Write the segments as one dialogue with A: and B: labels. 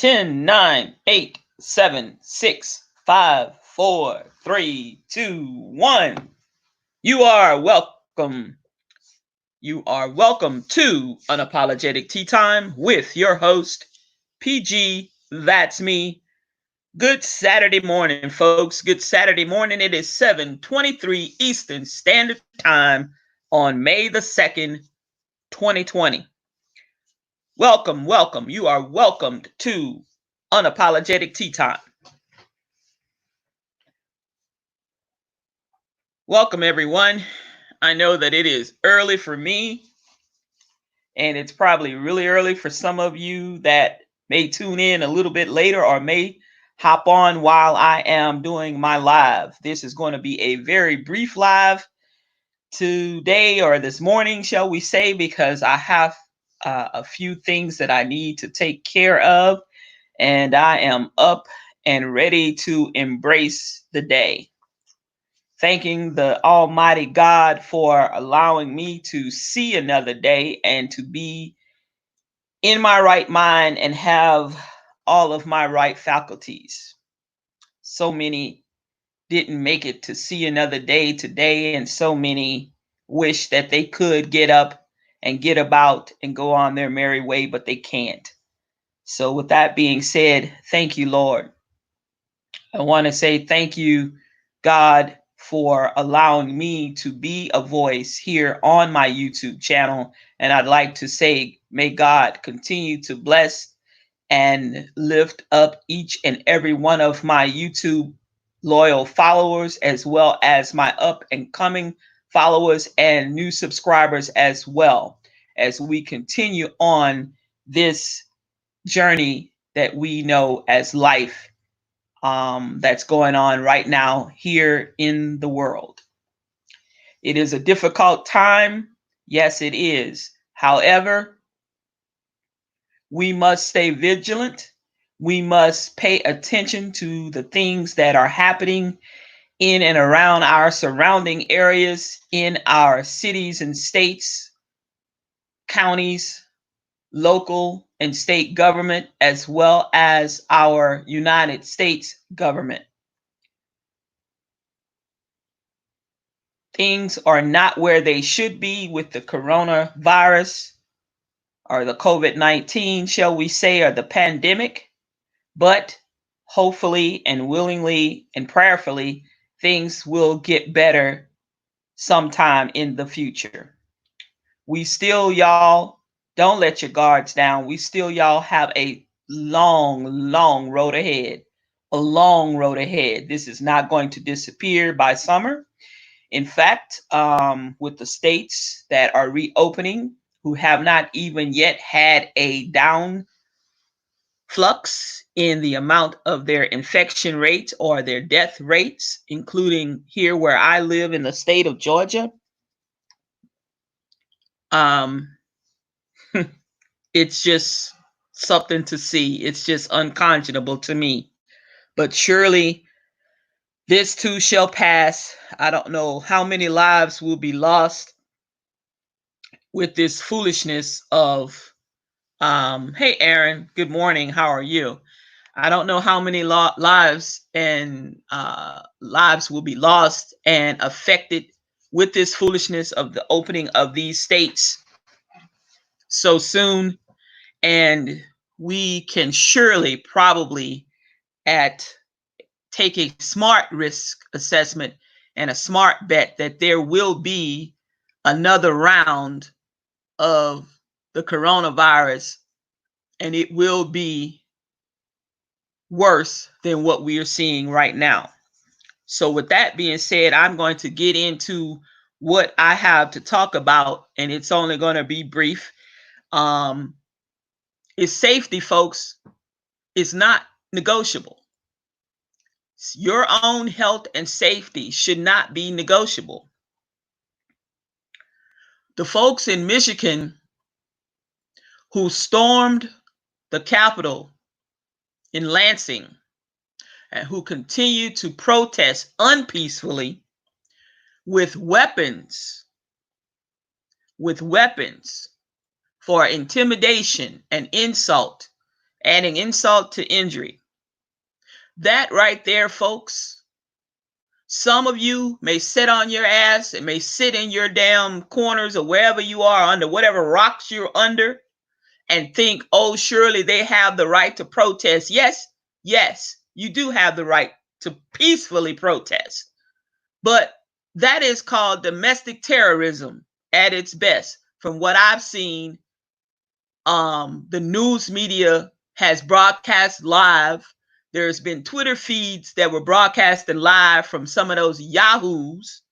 A: 10, 9, 8, 7, 6, 5, 4, 3, 2, 1. You are welcome. You are welcome to Unapologetic Tea Time with your host, PG. That's me. Good Saturday morning, folks. Good Saturday morning. It is 7:23 Eastern Standard Time on May the 2nd, 2020. Welcome, welcome. You are welcomed to Unapologetic Tea Time. Welcome, everyone. I know that it is early for me, and it's probably really early for some of you that may tune in a little bit later or may hop on while I am doing my live. This is going to be a very brief live today, or this morning, shall we say, because I have a few things that I need to take care of, and I am up and ready to embrace the day. Thanking the Almighty God for allowing me to see another day and to be in my right mind and have all of my right faculties. So many didn't make it to see another day today, and so many wish that they could get up and get about and go on their merry way, but they can't. So with that being said, thank you, Lord. I want to say thank you, God, for allowing me to be a voice here on my YouTube channel. And I'd like to say, may God continue to bless and lift up each and every one of my YouTube loyal followers, as well as my up and coming followers and new subscribers, as well as we continue on this journey that we know as life, that's going on right now here in the world. It is a difficult time. Yes, it is. However, we must stay vigilant. We must pay attention to the things that are happening in and around our surrounding areas, in our cities and states, counties, local and state government, as well as our United States government. Things are not where they should be with the coronavirus or the COVID-19, shall we say, or the pandemic. But hopefully and willingly and prayerfully, things will get better sometime in the future. We still, y'all, don't let your guards down. We still, y'all, have a long road ahead. A long road ahead. This is not going to disappear by summer. In fact, with the states that are reopening, who have not even yet had a down flux in the amount of their infection rates or their death rates, including here where I live in the state of Georgia, it's just something to see. It's just unconscionable to me. But surely this too shall pass. I don't know how many lives will be lost with this foolishness of, hey, Aaron, good morning. How are you? I don't know how many lives and lives will be lost and affected with this foolishness of the opening of these states so soon. And we can surely probably take a smart risk assessment and a smart bet that there will be another round of the coronavirus, and it will be worse than what we are seeing right now. So with that being said, I'm going to get into what I have to talk about, and it's only going to be brief. Is safety, folks, is not negotiable. Your own health and safety should not be negotiable. The folks in Michigan who stormed the Capitol in Lansing and who continue to protest unpeacefully with weapons for intimidation and insult adding insult to injury. That right there, folks. Some of you may sit on your ass and may sit in your damn corners or wherever you are under whatever rocks you're under and think, oh, surely they have the right to protest. Yes, yes, you do have the right to peacefully protest. But that is called domestic terrorism at its best. From what I've seen, the news media has broadcast live. There's been Twitter feeds that were broadcasting live from some of those yahoos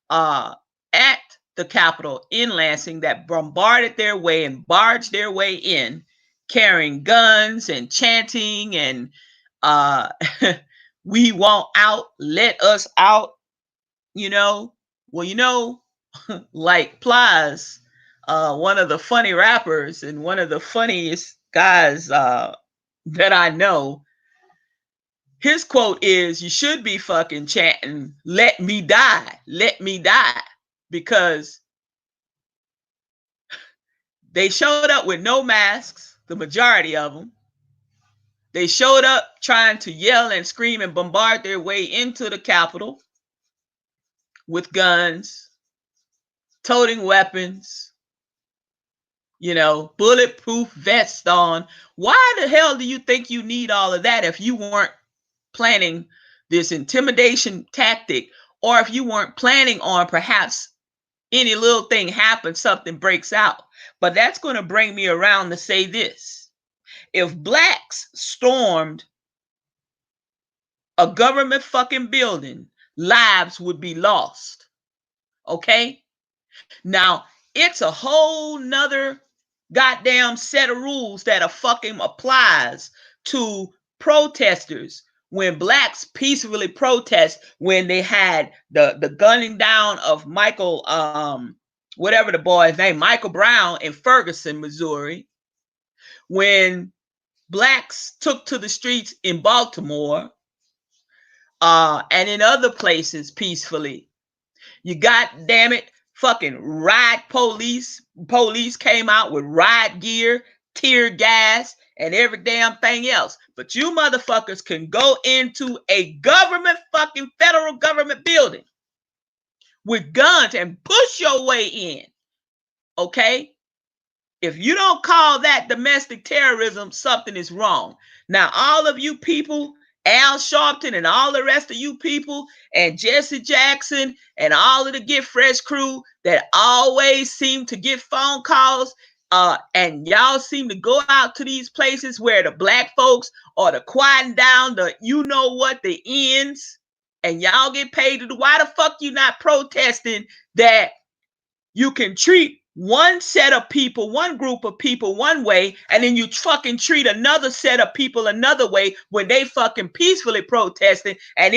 A: at the Capitol in Lansing that bombarded their way and barged their way in, carrying guns and chanting and we want out, let us out, you know. Well, you know, like Plies, one of the funny rappers and one of the funniest guys that I know, his quote is, you should be fucking chanting, let me die, because they showed up with no masks, the majority of them. They showed up trying to yell and scream and bombard their way into the Capitol with guns, toting weapons, you know, bulletproof vests on. Why the hell do you think you need all of that if you weren't planning this intimidation tactic, or if you weren't planning on perhaps any little thing happens, something breaks out? But that's going to bring me around to say this. If blacks stormed a government fucking building, lives would be lost. Okay? Now, it's a whole nother goddamn set of rules that are fucking applies to protesters when blacks peacefully protest, when they had the gunning down of Michael, whatever the boy's name, Michael Brown in Ferguson, Missouri, when blacks took to the streets in Baltimore, and in other places peacefully. You goddamn it, fucking riot police. Police came out with riot gear, tear gas, and every damn thing else. But you motherfuckers can go into a government, fucking federal government building with guns and push your way in. Okay? If you don't call that domestic terrorism, something is wrong. Now, all of you people, Al Sharpton and all the rest of you people, and Jesse Jackson and all of the Get Fresh crew that always seem to get phone calls, and y'all seem to go out to these places where the black folks are the quieting down the, you know what, the ends, and y'all get paid to do. Why the fuck you not protesting that you can treat one set of people, one group of people one way, and then you fucking treat another set of people another way when they fucking peacefully protesting? And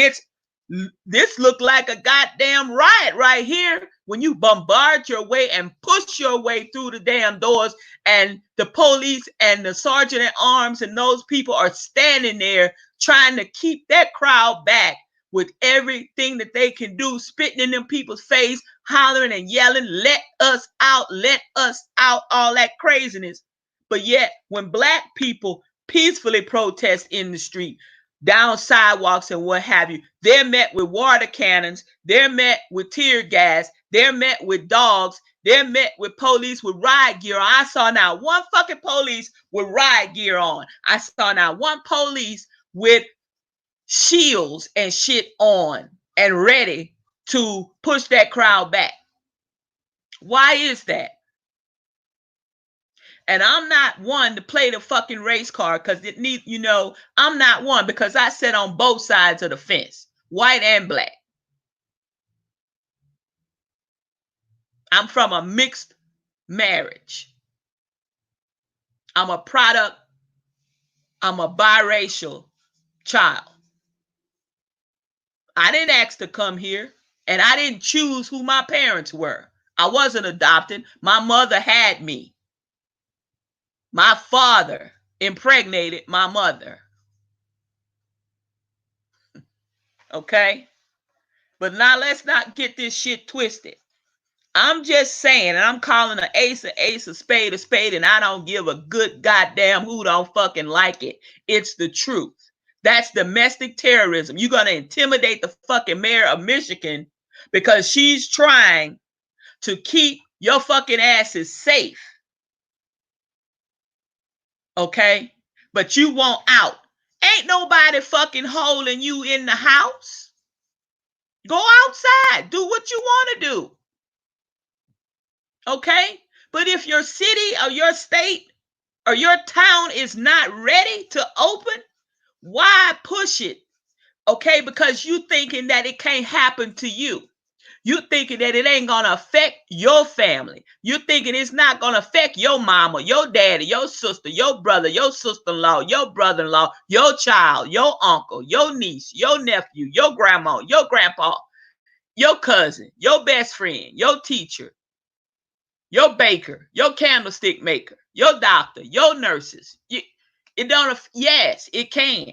A: this look like a goddamn riot right here when you bombard your way and push your way through the damn doors, and the police and the sergeant at arms and those people are standing there trying to keep that crowd back with everything that they can do, spitting in them people's face, hollering and yelling, let us out, all that craziness. But yet, when black people peacefully protest in the street, down sidewalks and what have you, they're met with water cannons, they're met with tear gas, they're met with dogs, they're met with police with riot gear on. I saw now one fucking police with riot gear on. I saw now one police with shields and shit on and ready to push that crowd back. Why is that? And I'm not one to play the fucking race card, because it needs, you know, I'm not one, because I sit on both sides of the fence, white and black. I'm from a mixed marriage. I'm a product, I'm a biracial child. I didn't ask to come here, and I didn't choose who my parents were. I wasn't adopted. My mother had me. My father impregnated my mother. Okay? But now let's not get this shit twisted. I'm just saying, and I'm calling an ace, a spade, and I don't give a good goddamn who don't fucking like it. It's the truth. That's domestic terrorism. You're going to intimidate the fucking mayor of Michigan because she's trying to keep your fucking asses safe. Okay? But you want out. Ain't nobody fucking holding you in the house. Go outside. Do what you want to do. Okay? But if your city or your state or your town is not ready to open, why push it? Okay? Because you thinking that it can't happen to you. You thinking that it ain't gonna affect your family. You thinking it's not gonna affect your mama, your daddy, your sister, your brother, your sister-in-law, your brother-in-law, your child, your uncle, your niece, your nephew, your grandma, your grandpa, your cousin, your best friend, your teacher, your baker, your candlestick maker, your doctor, your nurses. It don't. Yes, it can.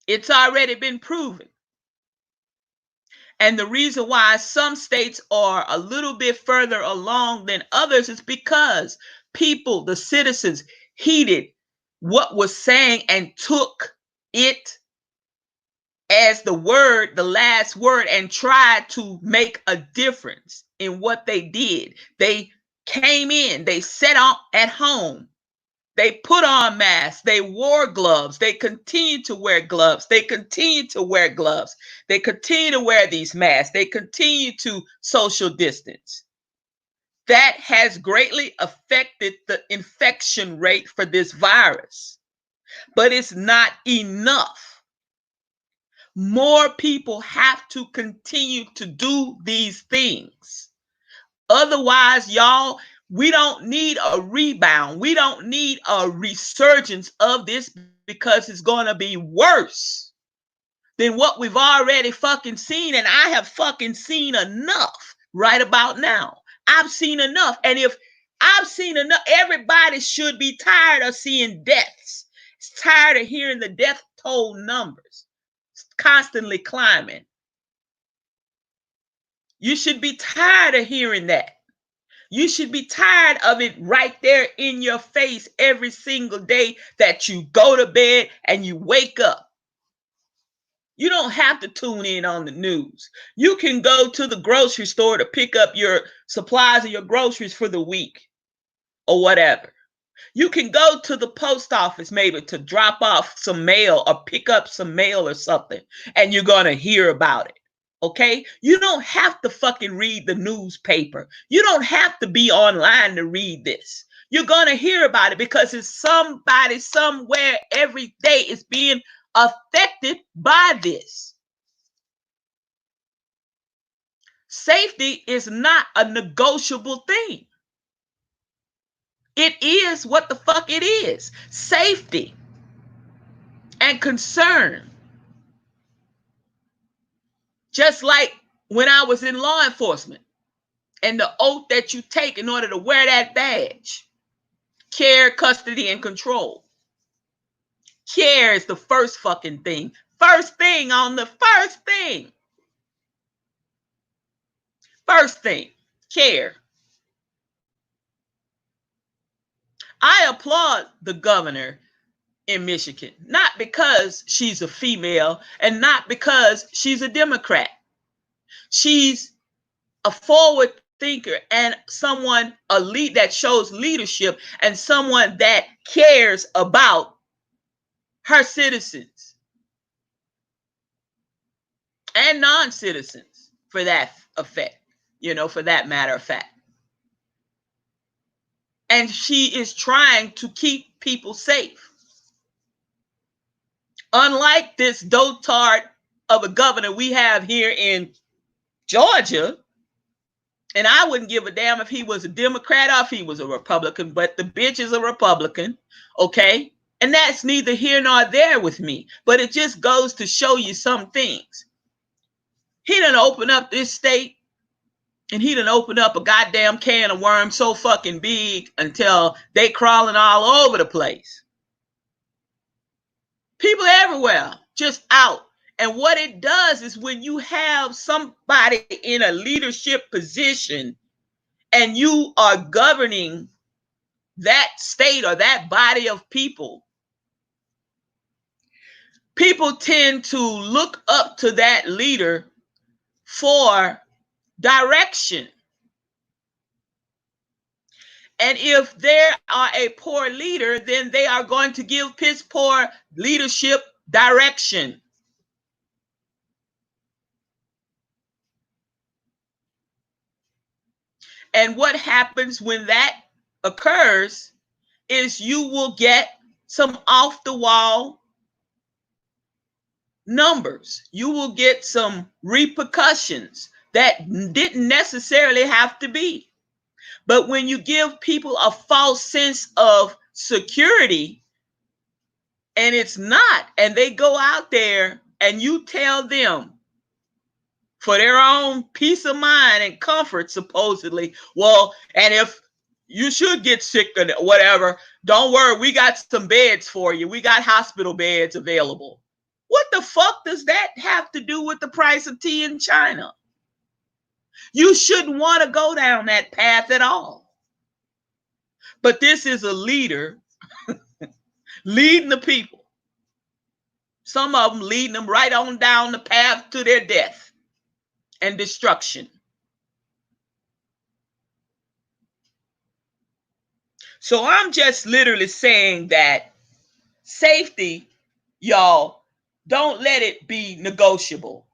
A: It's already been proven. And the reason why some states are a little bit further along than others is because people, the citizens, heeded what was saying and took it as the word, the last word, and tried to make a difference in what they did. They came in, they sat at home, they put on masks, they wore gloves, they continue to wear gloves, they continue to wear gloves, they continue to wear these masks, they continue to social distance. That has greatly affected the infection rate for this virus, but it's not enough. More people have to continue to do these things. Otherwise, y'all, we don't need a rebound. We don't need a resurgence of this because it's going to be worse than what we've already fucking seen. And I have fucking seen enough right about now. I've seen enough. And if I've seen enough, everybody should be tired of seeing deaths. It's tired of hearing the death toll numbers constantly climbing. You should be tired of hearing that. You should be tired of it right there in your face every single day that you go to bed and you wake up. You don't have to tune in on the news. You can go to the grocery store to pick up your supplies of your groceries for the week or whatever. You can go to the post office maybe to drop off some mail or pick up some mail or something, and you're going to hear about it. Okay? You don't have to fucking read the newspaper. You don't have to be online to read this. You're going to hear about it because it's somebody somewhere every day is being affected by this. Safety is not a negotiable thing. It is what the fuck it is. Safety and concern. Just like when I was in law enforcement and the oath that you take in order to wear that badge. Care, custody, and control. Care is the first fucking thing. First thing on the first thing. First thing, care. I applaud the governor in Michigan, not because she's a female and not because she's a Democrat. She's a forward thinker and someone, a lead that shows leadership and someone that cares about her citizens and non-citizens for that effect, for that matter of fact. And she is trying to keep people safe. Unlike this dotard of a governor we have here in Georgia, and I wouldn't give a damn if he was a Democrat or if he was a Republican, but the bitch is a Republican, okay? And that's neither here nor there with me, but it just goes to show you some things. He done opened up this state, and he done opened up a goddamn can of worms so fucking big until they crawling all over the place. People everywhere, just out. And what it does is when you have somebody in a leadership position and you are governing that state or that body of people, people tend to look up to that leader for direction. And if they are a poor leader, then they are going to give piss poor leadership direction. And what happens when that occurs is you will get some off the wall numbers. You will get some repercussions that didn't necessarily have to be. But when you give people a false sense of security and it's not, and they go out there and you tell them for their own peace of mind and comfort, supposedly, well, and if you should get sick or whatever, don't worry, we got some beds for you. We got hospital beds available. What the fuck does that have to do with the price of tea in China? You shouldn't want to go down that path at all. But this is a leader leading the people. Some of them leading them right on down the path to their death and destruction. So I'm just literally saying that safety, y'all, don't let it be negotiable.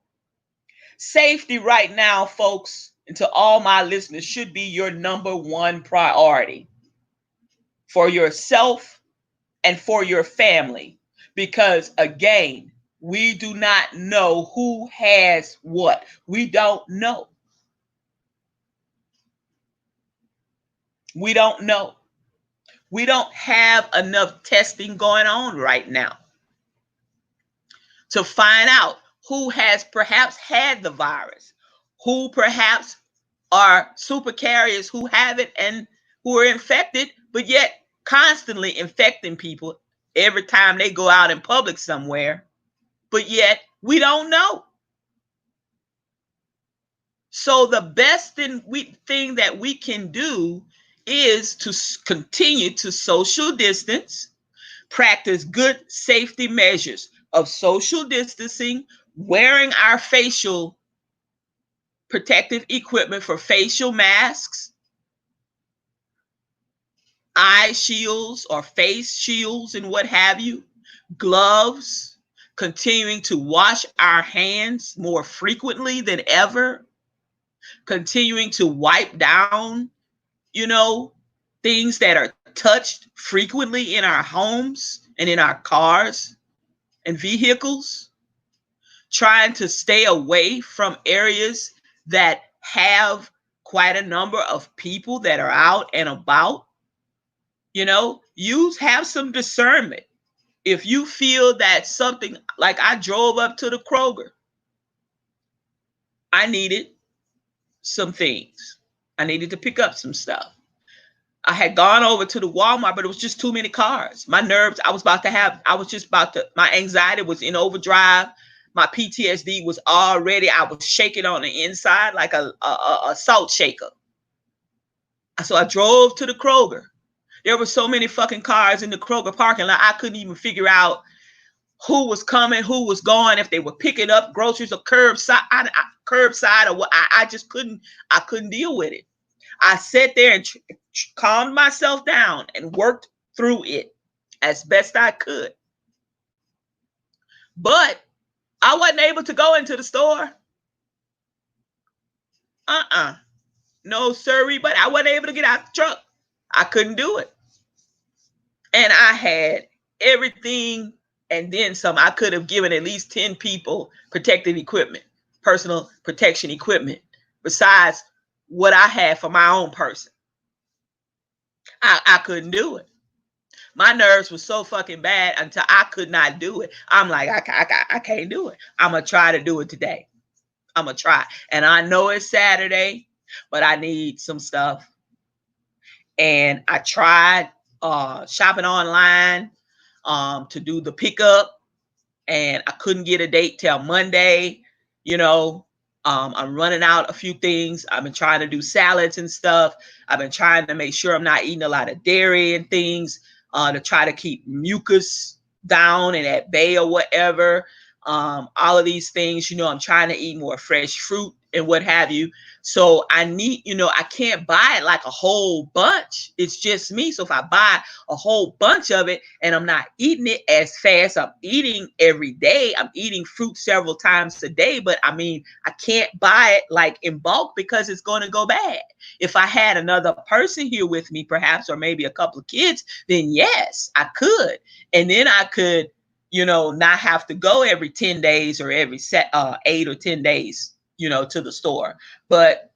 A: Safety right now, folks, and to all my listeners, should be your number one priority for yourself and for your family. Because again, we do not know who has what. We don't know. We don't know. We don't have enough testing going on right now to find out who has perhaps had the virus, who perhaps are super carriers who have it and who are infected, but yet constantly infecting people every time they go out in public somewhere. But yet we don't know. So the best thing that we can do is to continue to social distance, practice good safety measures of social distancing, wearing our facial protective equipment for facial masks, eye shields or face shields and what have you, gloves, continuing to wash our hands more frequently than ever, continuing to wipe down, things that are touched frequently in our homes and in our cars and vehicles, trying to stay away from areas that have quite a number of people that are out and about. Have some discernment. If you feel that something, like I drove up to the Kroger, I needed some things. I needed to pick up some stuff. I had gone over to the Walmart, but it was just too many cars. My nerves, my anxiety was in overdrive. My PTSD was already, I was shaking on the inside like a salt shaker. So I drove to the Kroger. There were so many fucking cars in the Kroger parking lot, I couldn't even figure out who was coming, who was going, if they were picking up groceries or curbside or what. I just couldn't deal with it. I sat there and calmed myself down and worked through it as best I could. But I wasn't able to go into the store. No, sirree, but I wasn't able to get out the truck. I couldn't do it. And I had everything and then some. I could have given at least 10 people protective equipment, personal protection equipment, besides what I had for my own person. I couldn't do it. My nerves were so fucking bad until I could not do it. I'm like, I can't do it. I'm going to try to do it today. I'm going to try. And I know it's Saturday, but I need some stuff. And I tried shopping online to do the pickup, and I couldn't get a date till Monday. I'm running out a few things. I've been trying to do salads and stuff. I've been trying to make sure I'm not eating a lot of dairy and things to try to keep mucus down and at bay or whatever. All of these things, I'm trying to eat more fresh fruit and what have you. So I need, I can't buy like a whole bunch. It's just me. So if I buy a whole bunch of it and I'm not eating it as fast, I'm eating every day. I'm eating fruit several times a day, but I mean, I can't buy it like in bulk because it's going to go bad. If I had another person here with me, perhaps, or maybe a couple of kids, then yes, I could. And then I could, not have to go every 10 days or every 8 or 10 days, to the store. But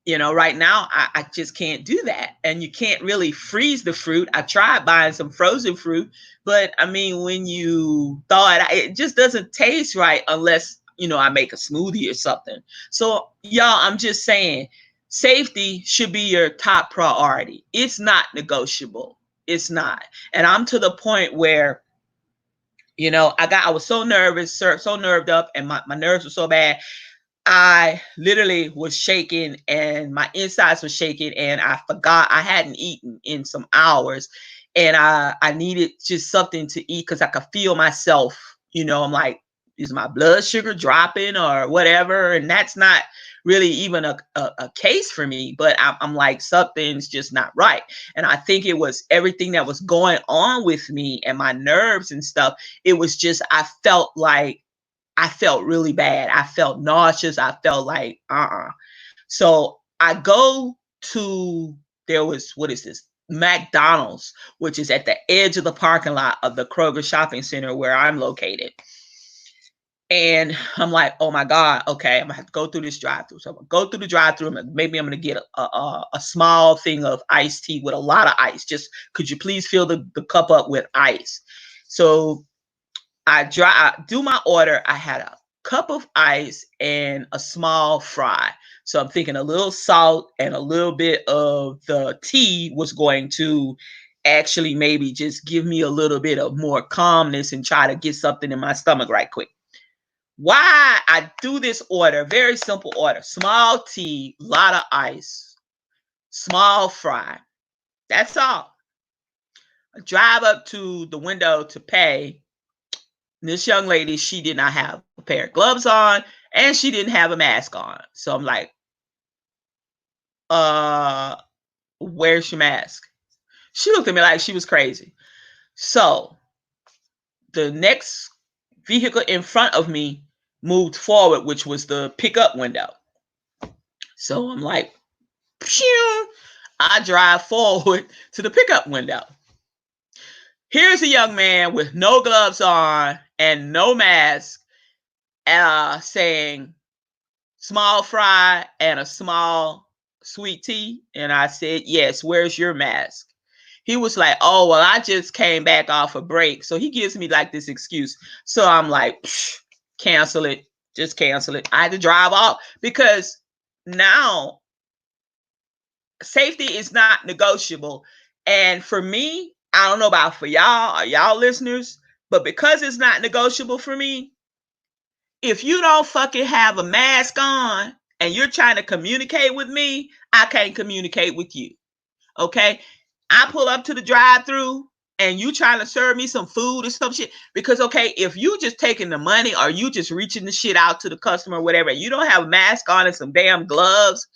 A: right now I just can't do that. And you can't really freeze the fruit. I tried buying some frozen fruit, but I mean, when you thaw it just doesn't taste right unless, I make a smoothie or something. So y'all, I'm just saying, safety should be your top priority. It's not negotiable. It's not. And I'm to the point where, I was so nervous, so nerved up, and my nerves were so bad. I literally was shaking and my insides were shaking, and I forgot I hadn't eaten in some hours, and I needed just something to eat because I could feel myself, I'm like, is my blood sugar dropping or whatever? And that's not really even a case for me, but I'm like, something's just not right. And I think it was everything that was going on with me and my nerves and stuff. It was just, I felt really bad. I felt nauseous. I felt like, So I go to, there was, what is this? McDonald's, which is at the edge of the parking lot of the Kroger shopping center where I'm located. And I'm like, oh my God, okay, I'm gonna have to go through this drive-through. So I'm gonna go through the drive-through. Maybe I'm gonna get a small thing of iced tea with a lot of ice. Just could you please fill the cup up with ice? So I do my order. I had a cup of ice and a small fry. So I'm thinking a little salt and a little bit of the tea was going to actually maybe just give me a little bit of more calmness and try to get something in my stomach right quick. Why I do this order, very simple order: small tea, lot of ice, small fry. That's all. I drive up to the window to pay. This young lady, she did not have a pair of gloves on and she didn't have a mask on. So I'm like, uh, where's your mask? She looked at me like she was crazy. So the next vehicle in front of me moved forward, which was the pickup window. So I'm like, phew, I drive forward to the pickup window. Here's a young man with no gloves on and no mask, saying, small fry and a small sweet tea. And I said, yes, where's your mask? He was like, oh, well, I just came back off a break. So he gives me like this excuse. So I'm like, cancel it. Just cancel it. I had to drive off because now safety is not negotiable. And for me, I don't know about for y'all or y'all listeners, but because it's not negotiable for me, if you don't fucking have a mask on and you're trying to communicate with me, I can't communicate with you. Okay? I pull up to the drive-through and you trying to serve me some food or some shit. Because okay, if you just taking the money or you just reaching the shit out to the customer or whatever, you don't have a mask on and some damn gloves,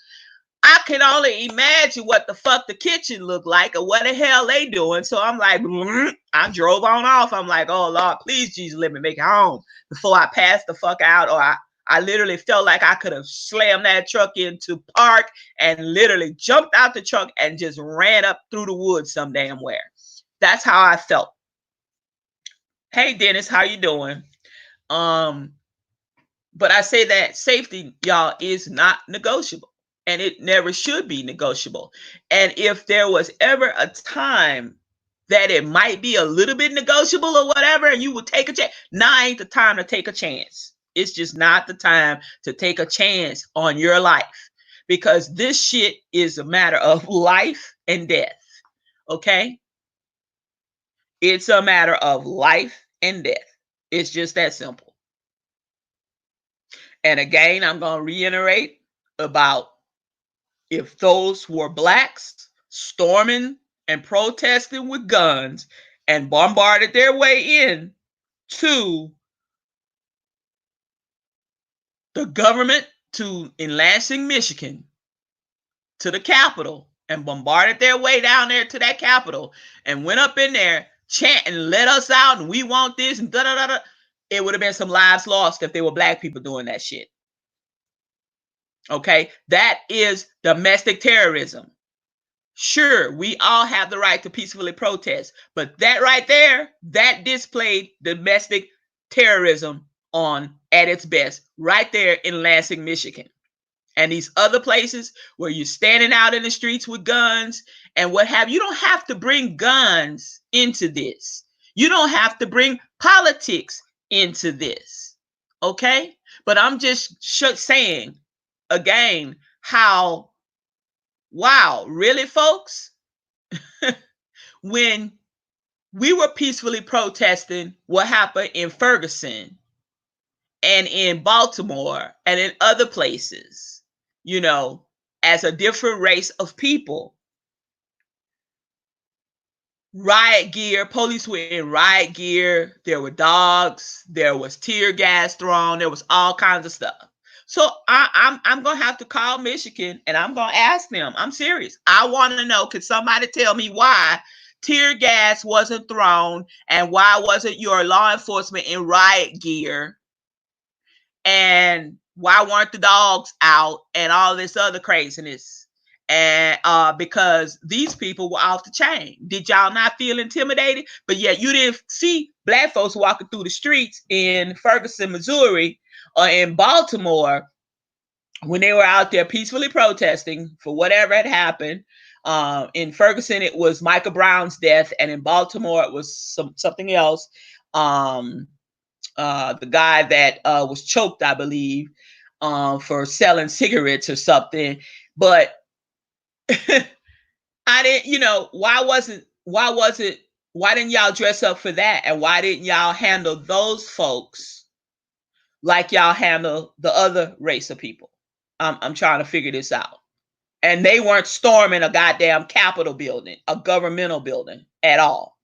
A: I can only imagine what the fuck the kitchen looked like or what the hell they doing. So I'm like, I drove on off. I'm like, oh Lord, please Jesus, let me make it home before I pass the fuck out. Or I literally felt like I could have slammed that truck into park and literally jumped out the truck and just ran up through the woods some damn where. That's how I felt. Hey Dennis, how you doing? Um, but I say that safety, y'all, is not negotiable. And it never should be negotiable. And if there was ever a time that it might be a little bit negotiable or whatever, and you would take a chance, now ain't the time to take a chance. It's just not the time to take a chance on your life because this shit is a matter of life and death. Okay? It's a matter of life and death. It's just that simple. And again, I'm going to reiterate about if those were blacks storming and protesting with guns and bombarded their way in to the government in Lansing, Michigan, to the Capitol, and bombarded their way down there to that Capitol and went up in there chanting, let us out and we want this and da da da da, it would have been some lives lost if they were black people doing that shit. Okay, that is domestic terrorism. Sure, we all have the right to peacefully protest, but that right there, that displayed domestic terrorism at its best, right there in Lansing, Michigan. And these other places where you're standing out in the streets with guns and what have you, don't have to bring guns into this. You don't have to bring politics into this. Okay? But I'm just saying again how, wow, really, folks? When we were peacefully protesting what happened in Ferguson and in Baltimore and in other places, as a different race of people, riot gear, police were in riot gear, there were dogs, there was tear gas thrown, there was all kinds of stuff. So I'm going to have to call Michigan and I'm going to ask them. I'm serious. I want to know, can somebody tell me why tear gas wasn't thrown and why wasn't your law enforcement in riot gear and why weren't the dogs out and all this other craziness? And because these people were off the chain. Did y'all not feel intimidated? But yet you didn't see black folks walking through the streets in Ferguson, Missouri, or in Baltimore when they were out there peacefully protesting for whatever had happened. In Ferguson, it was Michael Brown's death, and in Baltimore, it was something else. The guy that was choked, I believe, for selling cigarettes or something. But I didn't, why didn't y'all dress up for that? And why didn't y'all handle those folks like y'all handle the other race of people? I'm trying to figure this out. And they weren't storming a goddamn Capitol building, a governmental building at all.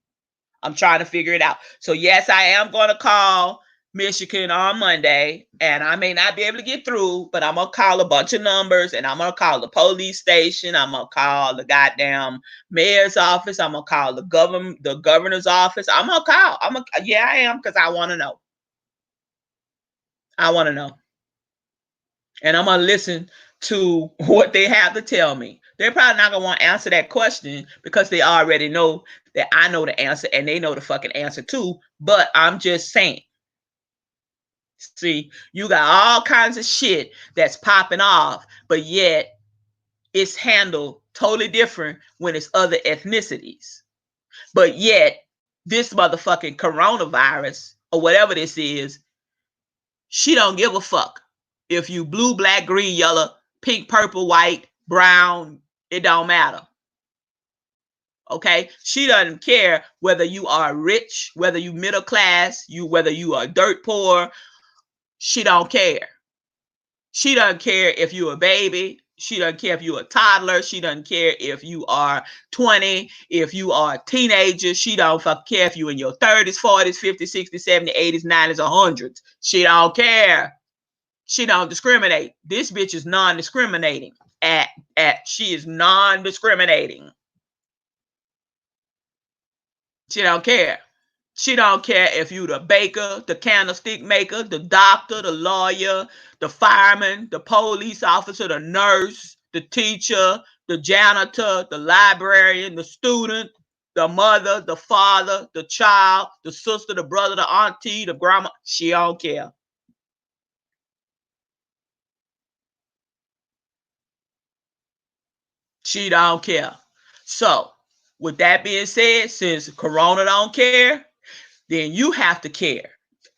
A: I'm trying to figure it out. So yes, I am going to call Michigan on Monday, and I may not be able to get through, but I'm going to call a bunch of numbers, and I'm going to call the police station. I'm going to call the goddamn mayor's office. I'm going to call the governor's office. I'm going to call. Yeah, I am, because I want to know. I want to know. And I'm going to listen to what they have to tell me. They're probably not going to want to answer that question because they already know that I know the answer and they know the fucking answer too. But I'm just saying. See, you got all kinds of shit that's popping off, but yet it's handled totally different when it's other ethnicities. But yet this motherfucking coronavirus or whatever this is, she don't give a fuck. If you blue, black, green, yellow, pink, purple, white, brown, it don't matter. Okay? She doesn't care whether you are rich, whether you middle class, whether you are dirt poor. She don't care. She doesn't care if you're a baby. She doesn't care if you're a toddler. She doesn't care if you are 20, if you are a teenager. She don't care if you're in your 30s, 40s, 50s, 60s, 70s, 80s, 90s, or 100s. She don't care. She don't discriminate. This bitch is non-discriminating. She is non-discriminating. She don't care. She don't care if you the baker, the candlestick maker, the doctor, the lawyer, the fireman, the police officer, the nurse, the teacher, the janitor, the librarian, the student, the mother, the father, the child, the sister, the brother, the auntie, the grandma. She don't care. She don't care. So, with that being said, since Corona don't care, then you have to care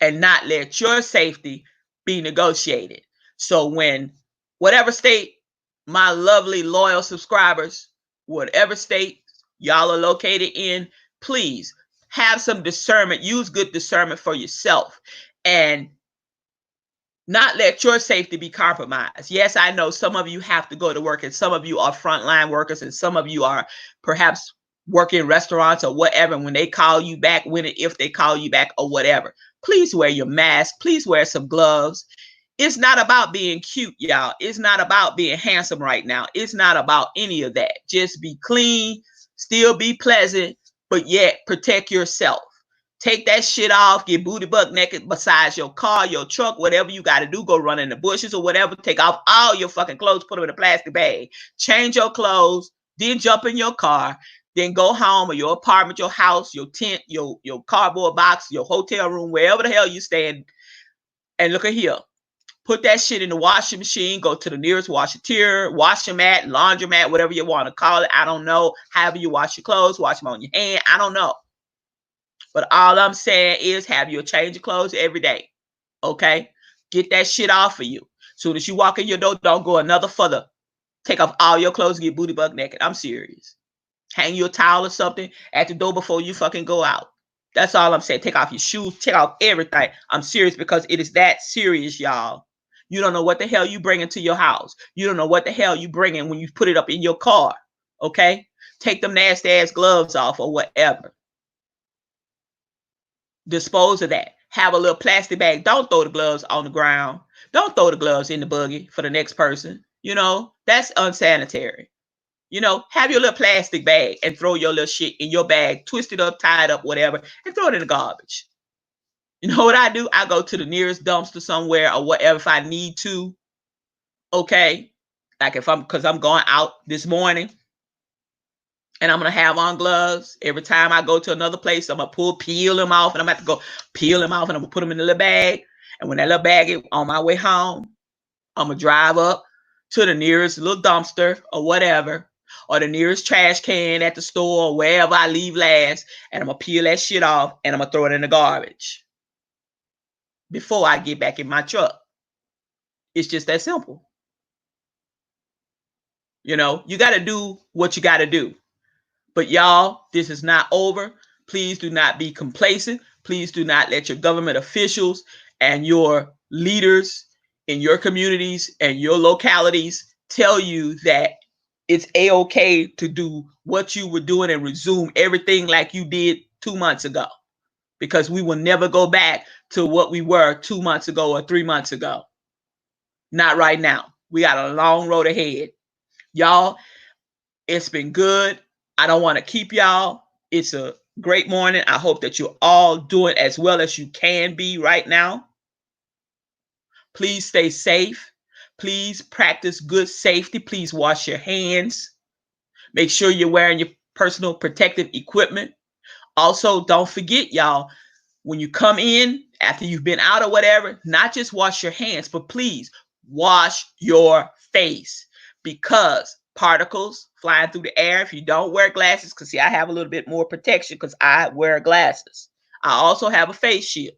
A: and not let your safety be negotiated. So when whatever state, my lovely loyal subscribers, whatever state y'all are located in, please have some discernment. Use good discernment for yourself and Not let your safety be compromised. Yes, I know some of you have to go to work, and some of you are frontline workers, and some of you are perhaps working in restaurants or whatever. When they call you back, when and if they call you back or whatever, please wear your mask. Please wear some gloves. It's not about being cute, y'all. It's not about being handsome right now. It's not about any of that. Just be clean, still be pleasant, but yet protect yourself. Take that shit off, get booty butt naked besides your car, your truck, whatever you got to do. Go run in the bushes or whatever. Take off all your fucking clothes, put them in a plastic bag. Change your clothes, then jump in your car, then go home or your apartment, your house, your tent, your cardboard box, your hotel room, wherever the hell you stand. And look at here. Put that shit in the washing machine. Go to the nearest washateer, washer-mat, laundromat, whatever you want to call it. I don't know. However you wash your clothes, wash them on your hand. I don't know. But all I'm saying is have you a change of clothes every day. Okay? Get that shit off of you. Soon as you walk in your door, don't go another further. Take off all your clothes and get booty butt naked. I'm serious. Hang your towel or something at the door before you fucking go out. That's all I'm saying. Take off your shoes. Take off everything. I'm serious because it is that serious, y'all. You don't know what the hell you bring into your house. You don't know what the hell you bring in when you put it up in your car. Okay? Take them nasty ass gloves off or whatever. Dispose of that. Have a little plastic bag. Don't throw the gloves on the ground. Don't throw the gloves in the buggy for the next person. You know, that's unsanitary. You know, have your little plastic bag and throw your little shit in your bag, twist it up, tie it up, whatever, and throw it in the garbage. You know what I do? I go to the nearest dumpster somewhere or whatever if I need to. Okay. Like because I'm going out this morning and I'm going to have on gloves. Every time I go to another place, I'm going to peel them off, and I'm going to have to go peel them off, and I'm going to put them in the little bag. And when that little bag is on my way home, I'm going to drive up to the nearest little dumpster or whatever, or the nearest trash can at the store or wherever I leave last, and I'm going to peel that shit off, and I'm going to throw it in the garbage before I get back in my truck. It's just that simple. You know, you got to do what you got to do. But y'all, this is not over. Please do not be complacent. Please do not let your government officials and your leaders in your communities and your localities tell you that it's a-okay to do what you were doing and resume everything like you did 2 months ago. Because we will never go back to what we were 2 months ago or 3 months ago. Not right now. We got a long road ahead. Y'all, it's been good. I don't want to keep y'all. It's a great morning. I hope that you're all doing as well as you can be right now. Please stay safe. Please practice good safety. Please wash your hands. Make sure you're wearing your personal protective equipment. Also, don't forget, y'all, when you come in after you've been out or whatever, not just wash your hands, but please wash your face, because particles flying through the air, if you don't wear glasses, because see, I have a little bit more protection because I wear glasses. I also have a face shield.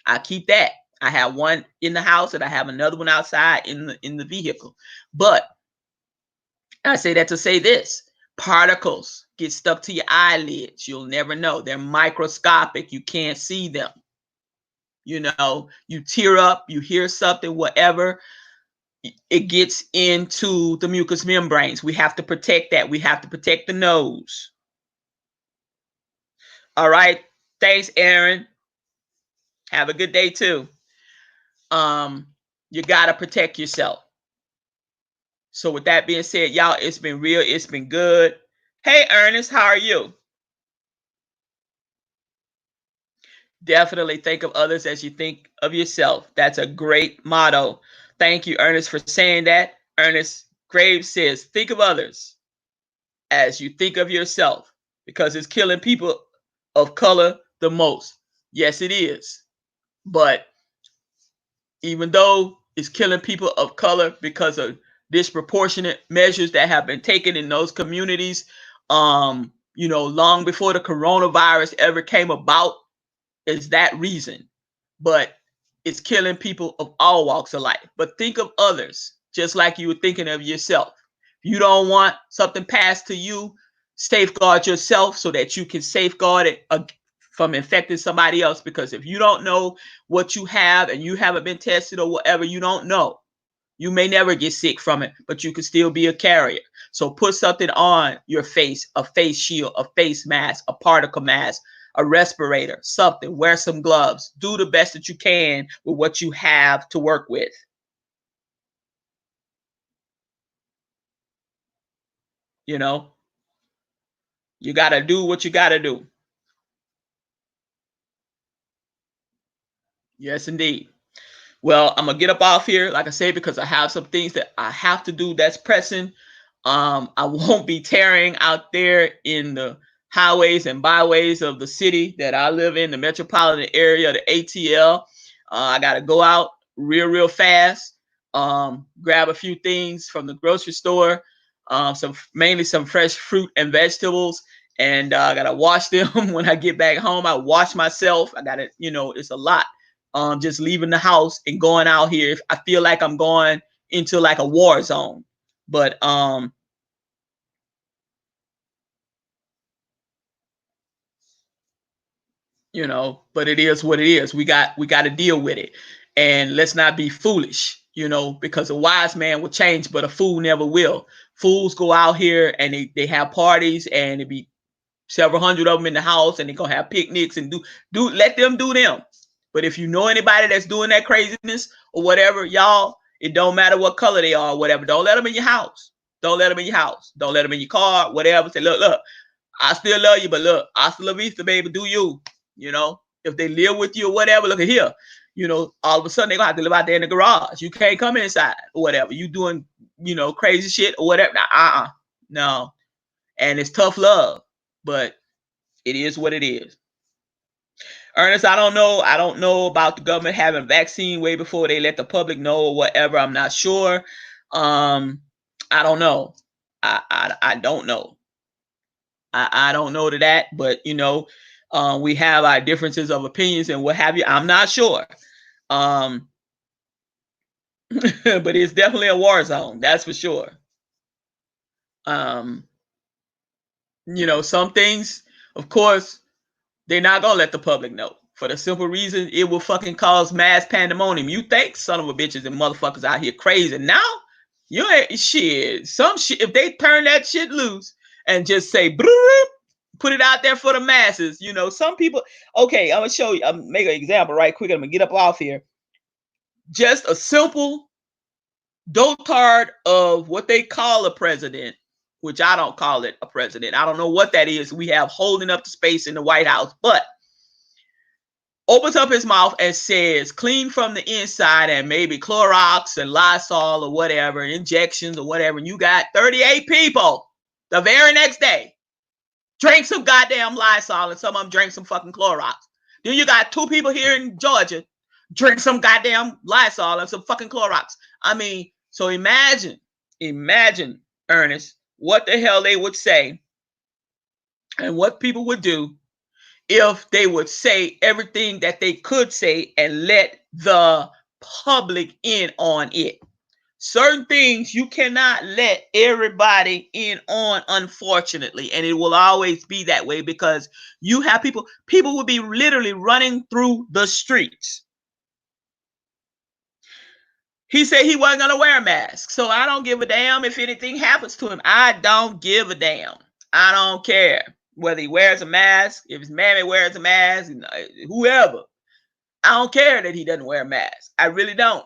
A: I keep that. I have one in the house and I have another one outside in the vehicle. But I say that to say this: particles get stuck to your eyelids. You'll never know. They're microscopic. You can't see them. You know, you tear up, you hear something, whatever, it gets into the mucous membranes. We have to protect that. We have to protect the nose. All right. Thanks, Aaron. Have a good day too. You got to protect yourself. So with that being said, y'all, it's been real. It's been good. Hey, Ernest, how are you? Definitely think of others as you think of yourself. That's a great motto. Thank you, Ernest, for saying that. Ernest Graves says, think of others as you think of yourself, because it's killing people of color the most. Yes, it is. But even though it's killing people of color because of disproportionate measures that have been taken in those communities, you know, long before the coronavirus ever came about, is that reason. But it's killing people of all walks of life. But think of others just like you were thinking of yourself. If you don't want something passed to you, safeguard yourself so that you can safeguard it from infecting somebody else, because if you don't know what you have and you haven't been tested or whatever, you don't know. You may never get sick from it, but you could still be a carrier. So put something on your face, a face shield, a face mask, a particle mask, a respirator, something. Wear some gloves. Do the best that you can with what you have to work with. You know, you got to do what you got to do. Yes, indeed. Well, I'm gonna get up off here, like I said, because I have some things that I have to do that's pressing. I won't be tearing out there in the highways and byways of the city that I live in, the metropolitan area, the ATL. I gotta go out real fast, grab a few things from the grocery store, some mainly some fresh fruit and vegetables, and I gotta wash them when I get back home. I wash myself. I gotta, it's a lot, just leaving the house and going out here. I feel like I'm going into like a war zone. But but it is what it is. We got to deal with it. And let's not be foolish, because a wise man will change, but a fool never will. Fools go out here and they have parties, and it be several hundred of them in the house, and they're gonna have picnics and do let them do them. But if you know anybody that's doing that craziness or whatever, y'all, it don't matter what color they are or whatever. Don't let them in your house. Don't let them in your house. Don't let them in your car, whatever. Say, look, I still love you, but look, hasta la vista, baby, do you. If they live with you or whatever, look at here. All of a sudden they're gonna have to live out there in the garage. You can't come inside or whatever. You doing, crazy shit or whatever. No. And it's tough love, but it is what it is. Ernest, I don't know. I don't know about the government having vaccine way before they let the public know or whatever. I'm not sure. I don't know. I don't know. I don't know to that, but we have our differences of opinions and what have you. I'm not sure. But it's definitely a war zone, that's for sure. Um, some things, of course, they're not gonna let the public know for the simple reason it will fucking cause mass pandemonium. You think son of a bitches and motherfuckers out here crazy now? You ain't shit. Some shit, if they turn that shit loose and just say put it out there for the masses, some people. Okay, I'm gonna show you. I'm make an example right quick. I'm gonna get up off here. Just a simple dotard of what they call a president, which I don't call it a president. I don't know what that is. We have holding up the space in the White House, but opens up his mouth and says clean from the inside and maybe Clorox and Lysol or whatever, injections or whatever. And you got 38 people the very next day drink some goddamn Lysol and some of them drink some fucking Clorox. Then you got 2 people here in Georgia drink some goddamn Lysol and some fucking Clorox. I mean, so imagine, Ernest, what the hell they would say and what people would do if they would say everything that they could say and let the public in on it. Certain things you cannot let everybody in on, unfortunately, and it will always be that way because you have people will be literally running through the streets. He said he wasn't gonna wear a mask, so I don't give a damn if anything happens to him. I don't give a damn. I don't care whether he wears a mask, if his mammy wears a mask, whoever. I don't care that he doesn't wear a mask. I really don't,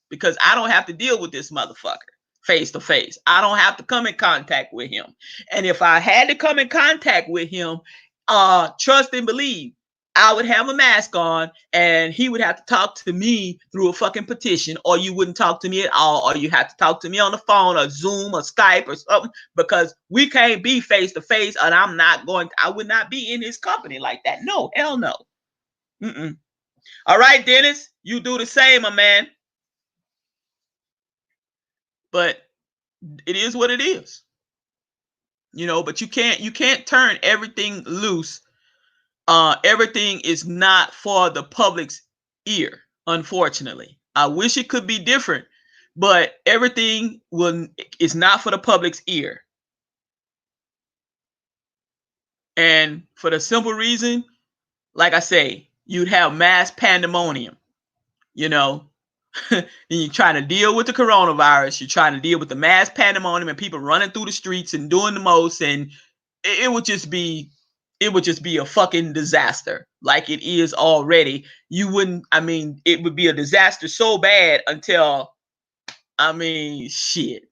A: because I don't have to deal with this motherfucker face to face. I don't have to come in contact with him. And if I had to come in contact with him, trust and believe, I would have a mask on and he would have to talk to me through a fucking petition, or you wouldn't talk to me at all, or you have to talk to me on the phone or Zoom or Skype or something, because we can't be face to face, and I would not be in his company like that. No, hell no. Mm-mm. All right, Dennis, you do the same, my man. But it is what it is. But you can't turn everything loose. Everything is not for the public's ear, unfortunately. I wish it could be different, but everything is not for the public's ear. And for the simple reason, like I say, you'd have mass pandemonium, you know. And you're trying to deal with the coronavirus, you're trying to deal with the mass pandemonium and people running through the streets and doing the most, and it would just be a fucking disaster like it is already. You wouldn't, I mean, it would be a disaster so bad until, I mean, shit.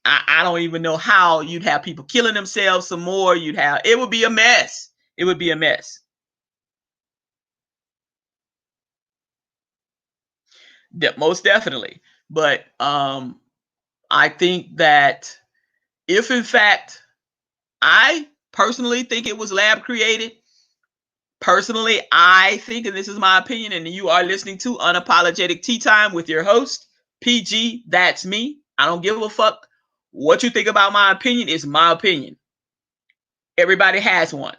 A: I don't even know how. You'd have people killing themselves some more. It would be a mess. It would be a mess. Most definitely. But I think that if in fact, I personally think it was lab created. Personally, I think, and this is my opinion, and you are listening to Unapologetic Tea Time with your host, PG. That's me. I don't give a fuck what you think about my opinion. It's my opinion. Everybody has one.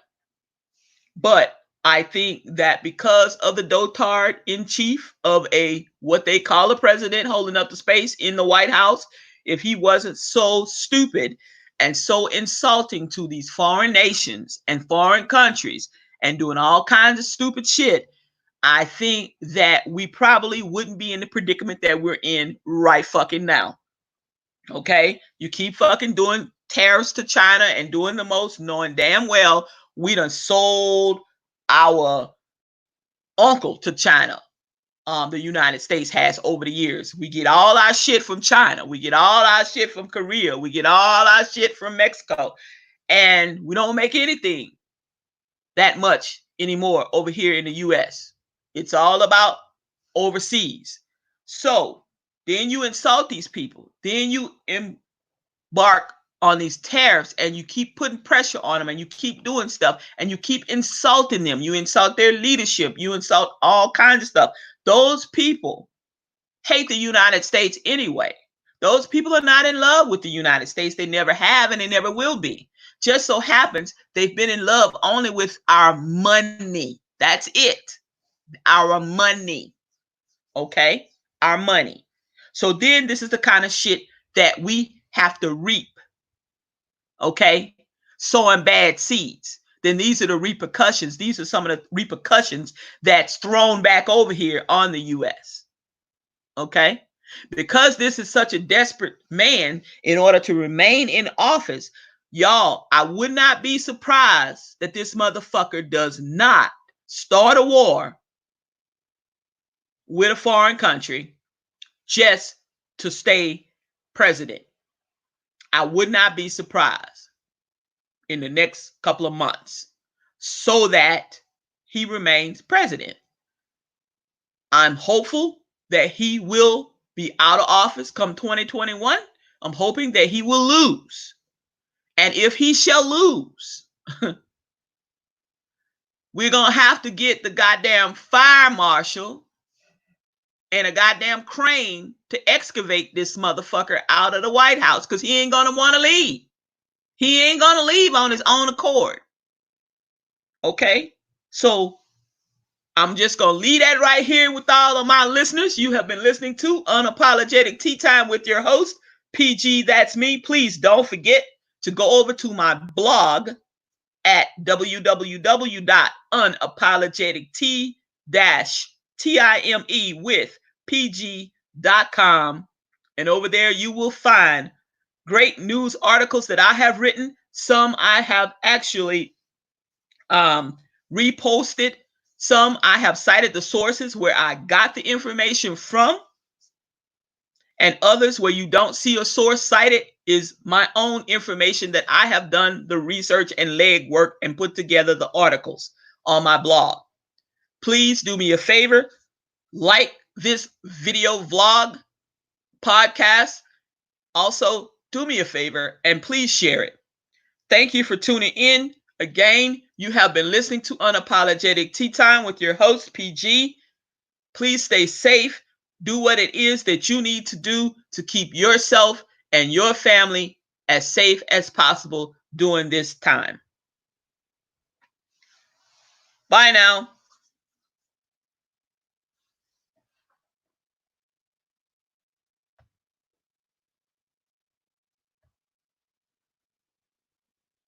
A: But I think that because of the dotard in chief of a what they call a president holding up the space in the White House, if he wasn't so stupid and so insulting to these foreign nations and foreign countries and doing all kinds of stupid shit, I think that we probably wouldn't be in the predicament that we're in right fucking now. Okay? You keep fucking doing tariffs to China and doing the most, knowing damn well we done sold our uncle to China. The United States has over the years. We get all our shit from China. We get all our shit from Korea. We get all our shit from Mexico. And we don't make anything that much anymore over here in the US. It's all about overseas. So then you insult these people. Then you embark on these tariffs and you keep putting pressure on them and you keep doing stuff and you keep insulting them. You insult their leadership. You insult all kinds of stuff. Those people hate the United States anyway. Those people are not in love with the United States. They never have and they never will be. Just so happens they've been in love only with our money. That's it. Our money. Okay? Our money. So then this is the kind of shit that we have to reap. Okay? Sowing bad seeds. Then these are the repercussions. These are some of the repercussions that's thrown back over here on the US. Okay? Because this is such a desperate man in order to remain in office, y'all, I would not be surprised that this motherfucker does not start a war with a foreign country just to stay president. I would not be surprised in the next couple of months so that he remains president. I'm hopeful that he will be out of office come 2021. I'm hoping that he will lose. And if he shall lose, we're going to have to get the goddamn fire marshal and a goddamn crane to excavate this motherfucker out of the White House because he ain't going to want to leave. He ain't going to leave on his own accord. Okay? So I'm just going to leave that right here with all of my listeners. You have been listening to Unapologetic Tea Time with your host, PG. That's me. Please don't forget to go over to my blog at www.unapologetic-time with pg.com. And over there you will find great news articles that I have written. Some I have actually reposted. Some I have cited the sources where I got the information from. And others where you don't see a source cited is my own information that I have done the research and legwork and put together the articles on my blog. Please do me a favor, like this video vlog podcast. Also, do me a favor and please share it. Thank you for tuning in. Again, you have been listening to Unapologetic Tea Time with your host, PG. Please stay safe. Do what it is that you need to do to keep yourself and your family as safe as possible during this time. Bye now.